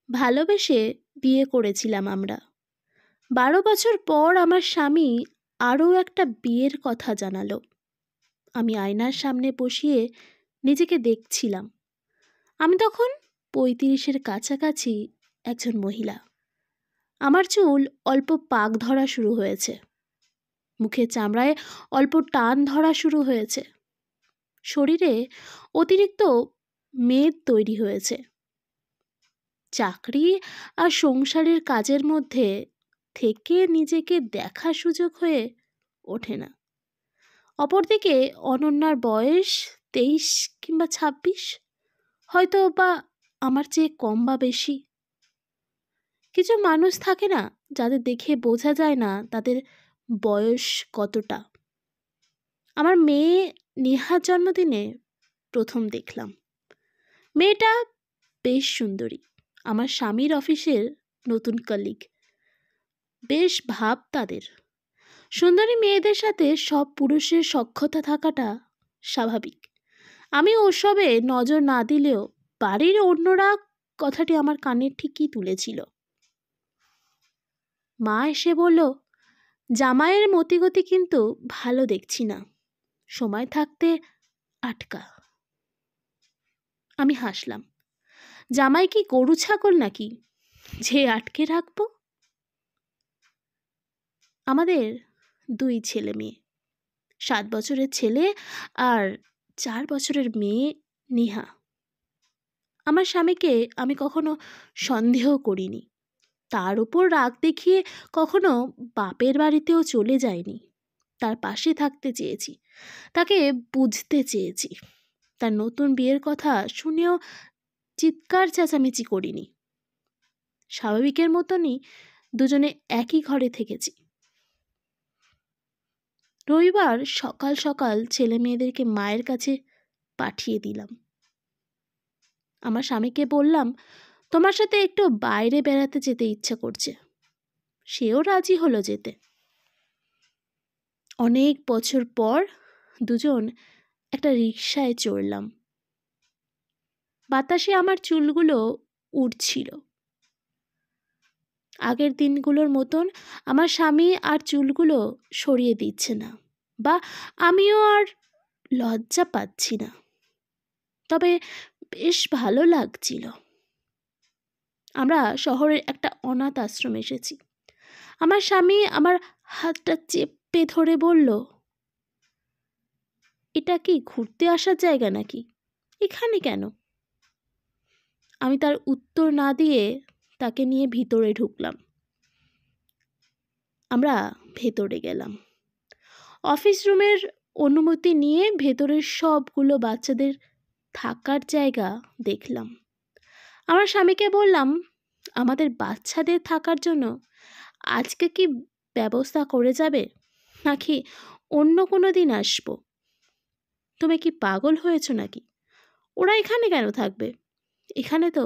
ভালোবেসে বিয়ে করেছিলাম আমরা। 12 বছর পর আমার স্বামী আরও একটা বিয়ের কথা জানালো। আমি আয়নার সামনে বসিয়ে নিজেকে দেখছিলাম। আমি তখন 35-এর কাছাকাছি একজন মহিলা। আমার চুল অল্প পাক ধরা শুরু হয়েছে, মুখের চামড়ায় অল্প টান ধরা শুরু হয়েছে, শরীরে অতিরিক্ত মেদ তৈরি হয়েছে। চাকরি আর সংসারের কাজের মধ্যে থেকে নিজেকে দেখার সুযোগ হয়ে ওঠে না। অপরদিকে অনন্যার বয়স 23 কিংবা 26, হয়তো বা আমার চেয়ে কম বা বেশি। কিছু মানুষ থাকে না যাদের দেখে বোঝা যায় না তাদের বয়স কতটা। আমার মেয়ে নেহার জন্মদিনে প্রথম দেখলাম। মেয়েটা বেশ সুন্দরী, আমার স্বামীর অফিসের নতুন কলিগ। বেশ ভাব তাদের। সুন্দরী মেয়েদের সাথে সব পুরুষের সখ্যতা থাকাটা স্বাভাবিক। আমি ওসবে নজর না দিলেও বাড়ির অন্যরা কথাটি আমার কানে ঠিকই তুলেছিল। মা এসে বলল, জামাইয়ের মতিগতি কিন্তু ভালো দেখছি না, সময় থাকতে আটকা। আমি হাসলাম। জামাই কি গরু ছাগল নাকি যে আটকে রাখবো? আমাদের 2 ছেলে মেয়ে, 7 বছরের ছেলে আর 4 বছরের মেয়ে নেহা। আমার স্বামীকে আমি কখনো সন্দেহ করিনি, তার উপর রাগ দেখিয়ে কখনো বাপের বাড়িতেও চলে যায়নি। তার পাশে থাকতে চেয়েছি, তাকে বুঝতে চেয়েছি। তার নতুন বিয়ের কথা শুনেও চিৎকার চেঁচামেচি করিনি। স্বাভাবিকের মতনই দুজনে একই ঘরে থেকেছি। রবিবার সকাল সকাল ছেলে মেয়েদেরকে মায়ের কাছে পাঠিয়ে দিলাম। আমার স্বামীকে বললাম, তোমার সাথে একটু বাইরে বেড়াতে যেতে ইচ্ছা করছে। সেও রাজি হলো যেতে। অনেক বছর পর দুজন একটা রিকশায় চড়লাম। বাতাসে আমার চুলগুলো উড়ছিল। আগের দিনগুলোর মতন আমার স্বামী আর চুলগুলো সরিয়ে দিচ্ছে না, বা আমিও আর লজ্জা পাচ্ছি না। তবে বেশ ভালো লাগছিল। আমরা শহরের একটা অনাথ আশ্রম এসেছি। আমার স্বামী আমার হাতটা চেপে ধরে বলল, এটা কি ঘুরতে আসার জায়গা নাকি? এখানে কেন? আমি তার উত্তর না দিয়ে তাকে নিয়ে ভিতরে ঢুকলাম। আমরা ভেতরে গেলাম। অফিস রুমের অনুমতি নিয়ে ভেতরের সবগুলো বাচ্চাদের থাকার জায়গা দেখলাম। আমার স্বামীকে বললাম, আমাদের বাচ্চাদের থাকার জন্য আজকে কি ব্যবস্থা করে যাবে, নাকি অন্য কোনো দিন আসবো? তুমি কি পাগল হয়েছো নাকি? ওরা এখানে কেন থাকবে? এখানে তো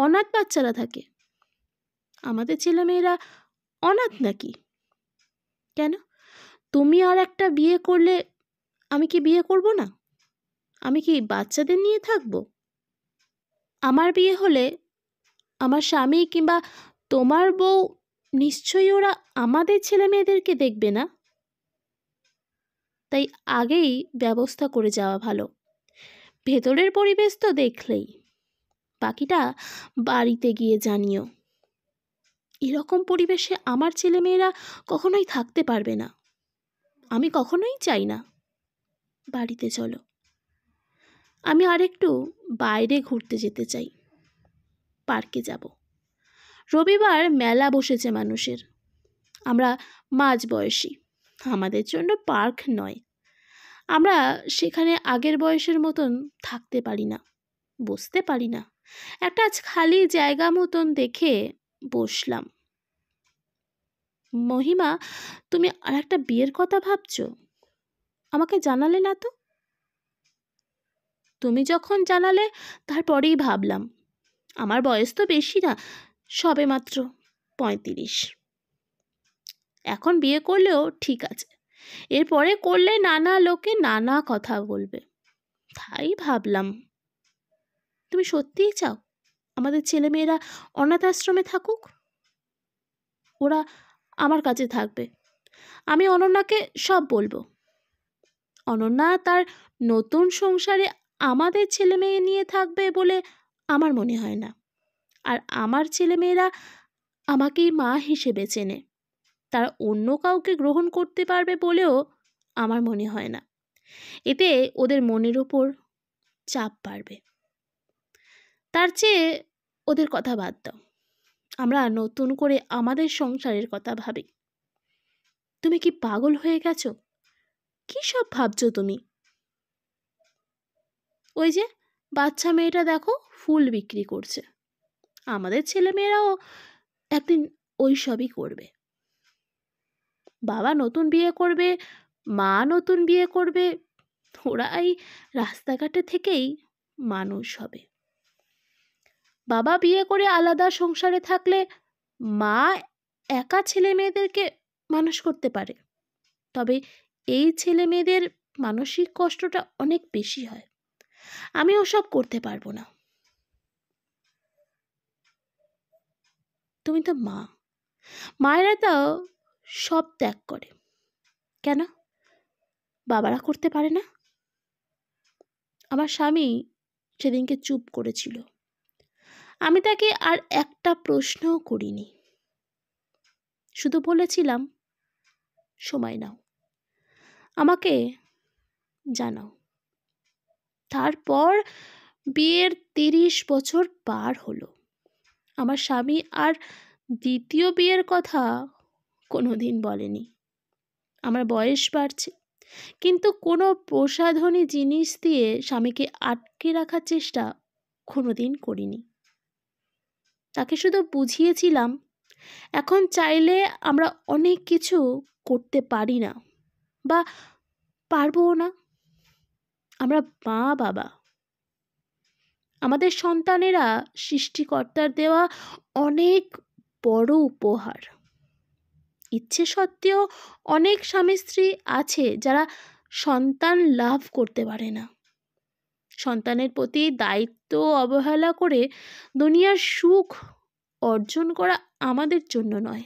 অনাথ বাচ্চারা থাকে। আমাদের ছেলেমেয়েরা অনাথ নাকি? কেন, তুমি আর একটা বিয়ে করলে আমি কি বিয়ে করব না? আমি কি বাচ্চাদের নিয়ে থাকবো? আমার বিয়ে হলে আমার স্বামী কিংবা তোমার বউ নিশ্চয়ই ওরা আমাদের ছেলে মেয়েদেরকে দেখবে না। তাই আগেই ব্যবস্থা করে যাওয়া ভালো। ভেতরের পরিবেশ তো দেখলেই, বাকিটা বাড়িতে গিয়ে জানিও। এরকম পরিবেশে আমার ছেলেমেয়েরা কখনোই থাকতে পারবে না। আমি কখনোই চাই না। বাড়িতে চলো। আমি আরেকটু বাইরে ঘুরতে যেতে চাই। পার্কে যাব। রবিবার মেলা বসেছে মানুষের। আমরা মাঝবয়সী, আমাদের জন্য পার্ক নয়। আমরা সেখানে আগের বয়সের মতন থাকতে পারি না, বসতে পারি না। একটা খালি জায়গা মতন দেখে বসলাম। মহিমা, তুমি আর একটা বিয়ের কথা ভাবছো? আমাকে জানালে না তো? তুমি যখন জানালে তারপরেই ভাবলাম। আমার বয়স তো বেশি না, সবে মাত্র 35। এখন বিয়ে করলেও ঠিক আছে, এরপরে করলে নানা লোকে নানা কথা বলবে। তাই ভাবলাম, তুমি সত্যিই চাও? আমাদের ছেলেমেয়েরা অনাথ আশ্রমে থাকুক, ওরা আমার কাছে থাকবে। আমি অনন্যাকে সব বলবো। অনন্যা তার নতুন সংসারে আমাদের ছেলে মেয়ে নিয়ে থাকবে বলে আমার মনে হয় না। আর আমার ছেলেমেয়েরা আমাকেই মা হিসেবে চেনে, তারা অন্য কাউকে গ্রহণ করতে পারবে বলেও আমার মনে হয় না। এতে ওদের মনের ওপর চাপ বাড়বে। তার চেয়ে ওদের কথা বাদ দাও, আমরা নতুন করে আমাদের সংসারের কথা ভাবি। তুমি কি পাগল হয়ে গেছো? কি সব ভাবছো তুমি? ওই যে বাচ্চা মেয়েটা দেখো ফুল বিক্রি করছে, আমাদের ছেলেমেয়েরাও একদিন ওই সবই করবে। বাবা নতুন বিয়ে করবে, মা নতুন বিয়ে করবে, ওরা এই রাস্তাঘাটে থেকেই মানুষ হবে। বাবা বিয়ে করে আলাদা সংসারে থাকলে মা একা ছেলে মেয়েদেরকে মানুষ করতে পারে, তবে এই ছেলে মেয়েদের মানসিক কষ্টটা অনেক বেশি হয়। আমি ওসব করতে পারবো না। তুমি তো মা, মায়েরা তো সব ত্যাগ করে, কেন বাবারা করতে পারে না? আমার স্বামী সেদিনকে চুপ করেছিল। আমি তাকে আর একটা প্রশ্নও করিনি, শুধু বলেছিলাম সময় নাও, আমাকে জানাও। তারপর বিয়ের 30 বছর পার হলো। আমার স্বামী আর দ্বিতীয় বিয়ের কথা কোনোদিন বলেনি। আমার বয়স বাড়ছে, কিন্তু কোনো প্রসাধনী জিনিস দিয়ে স্বামীকে আটকে রাখার চেষ্টা কোনোদিন করিনি। তাকে শুধু বুঝিয়েছিলাম এখন চাইলে আমরা অনেক কিছু করতে পারি না বা পারবও না। আমরা মা বাবা, আমাদের সন্তানেরা সৃষ্টিকর্তার দেওয়া অনেক বড় উপহার। ইচ্ছে সত্ত্বেও অনেক স্বামী স্ত্রী আছে যারা সন্তান লাভ করতে পারে না। সন্তানের প্রতি দায়িত্ব অবহেলা করে দুনিয়ার সুখ অর্জন করা আমাদের জন্য নয়,